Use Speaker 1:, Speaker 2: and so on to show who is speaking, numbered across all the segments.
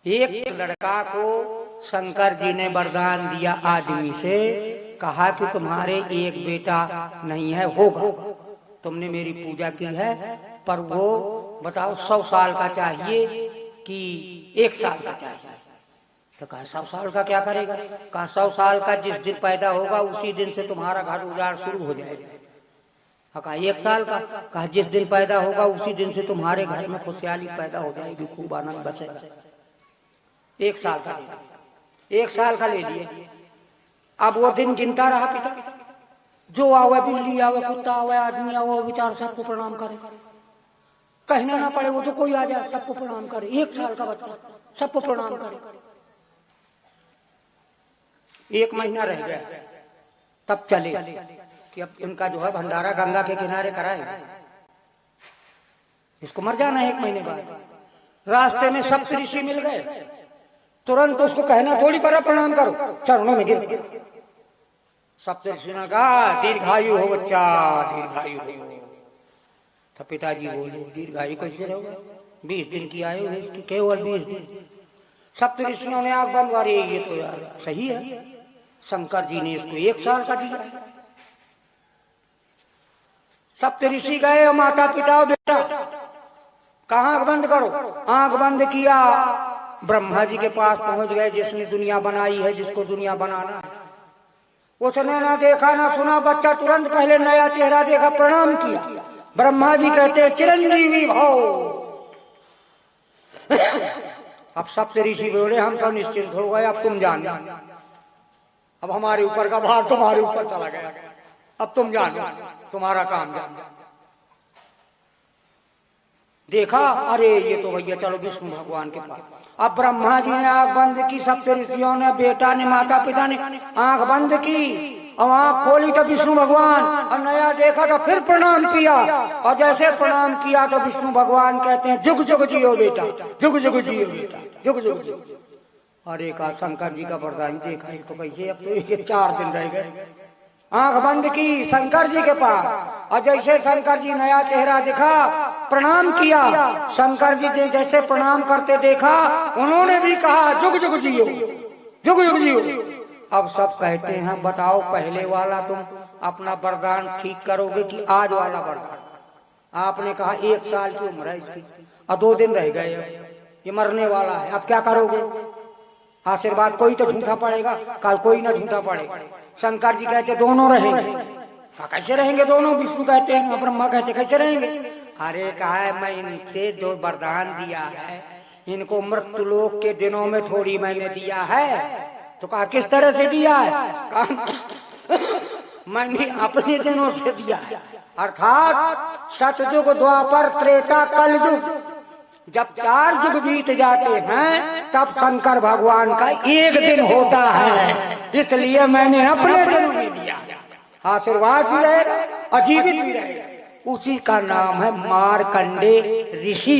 Speaker 1: एक लड़का को शंकर जी ने वरदान दिया आदमी से, कहा कि तुम्हारे एक बेटा नहीं है, होगा, तुमने मेरी पूजा की है, पर वो बताओ 100 साल का चाहिए कि 1 साल का चाहिए। तो कहा 100 साल का क्या करेगा? कहा 100 साल का जिस दिन पैदा होगा उसी दिन से तुम्हारा घर उजाड़ शुरू हो जाएगा। कहा 1 साल का? कहा जिस दिन पैदा होगा उसी दिन से तुम्हारे घर में खुशहाली पैदा हो जाएगी, खूब आनंद बचेगा। 1 साल का, 1 साल का ले लिए। अब वो दिन गिनता रहा पिता, जो आवे, बिल्ली आवे, कुत्ता आवे, आदमी आवे, विचार सबको प्रणाम करे, कहना ना पड़े, वो तो कोई आ जाए सबको प्रणाम करे। 1 साल का बच्चा सबको प्रणाम करे। 1 महीना रह गया, तब चले कि अब इनका जो है भंडारा गंगा के किनारे कराए, इसको मर जाना है 1 महीने बाद। रास्ते में सप्तऋषि मिल गए, तुरंत उसको कहना थोड़ी पर प्रणाम करो, चरणों में गिर। सप्तऋषि ने कहा दीर्घायु हो बच्चा, दीर्घायु हो। तो पिताजी बोले दीर्घायु कैसे रहोगे, 20 दिन की आयु है इसकी, केवल 20 दिन। सप्तऋषियों ने आंख बंद मारी, ये तो यार सही है, शंकर जी ने इसको 1 साल का दिया। सप्तऋषि गए, माता पिता बेटा, कहा आंख बंद करो, आंख बंद किया, ब्रह्मा जी के पास पहुंच गए, जिसने दुनिया बनाई है, जिसको दुनिया बनाना है। उसने ना देखा ना सुना, बच्चा तुरंत पहले नया चेहरा देखा, प्रणाम किया। ब्रह्मा जी कहते चिरंजीवी भाव। अब सप्तऋषि बोले हम तो निश्चिंत हो गए, अब तुम जानो, अब हमारे ऊपर का भार तुम्हारे ऊपर चला गया, अब तुम जानो, तुम्हारा काम जानो। देखा, अरे ये तो भैया चलो विष्णु भगवान के पास। अब ब्रह्मा जी ने आंख बंद की, सप्तऋषियों ने, बेटा ने, माता पिता ने आंख बंद की, और आंख खोली तो विष्णु भगवान, और नया देखा तो फिर प्रणाम किया, और जैसे प्रणाम किया तो विष्णु भगवान कहते हैं जुग जुग जियो बेटा, जुग जुग जियो बेटा, जुग जुग जियो। अरे कहा शंकर जी का वरदान देखा, तो कैसे, अब तो ये 4 दिन रह गए। आंख बंद की शंकर जी के पास, और जैसे शंकर जी नया चेहरा दिखा, प्रणाम किया, शंकर जी ने जैसे प्रणाम करते देखा, उन्होंने भी कहा जुग जुग जियो, जुग जुग जियो। अब सब कहते हैं बताओ पहले वाला तुम अपना वरदान ठीक करोगे कि आज वाला वरदान? आपने कहा 1 साल की उम्र है इसकी, और 2 दिन रह गए, ये मरने वाला है, अब क्या करोगे? आशीर्वाद कोई तो झूठा पड़ेगा, कल कोई ना झूठा पड़ेगा। शंकर जी कहते दोनों रहेंगे। कैसे रहेंगे दोनों? विष्णु कहते हैं, ब्रह्मा कहते कैसे रहेंगे? अरे कहा है मैं इनसे जो वरदान दिया है, इनको मृत्युलोक के दिनों में थोड़ी मैंने दिया है। तो कहा किस तरह से दिया है? कहा मैंने अपने दिनों से दिया है, अर्थात सतयुग, द्वापर, त्रेता, कलयुग, जब 4 युग बीत जाते हैं तब शंकर भगवान का 1 दिन होता है, इसलिए मैंने अपने दिनों में दिया। आशीर्वाद भी रहेगा, अजीवित भी रहेगा। उसी का नाम है मार्कंडे ऋषि,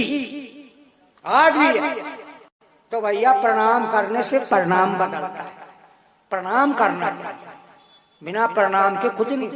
Speaker 1: आज भी है। तो भैया प्रणाम करने से परिणाम बदलता है, प्रणाम करना चाहिए, बिना प्रणाम के कुछ नहीं।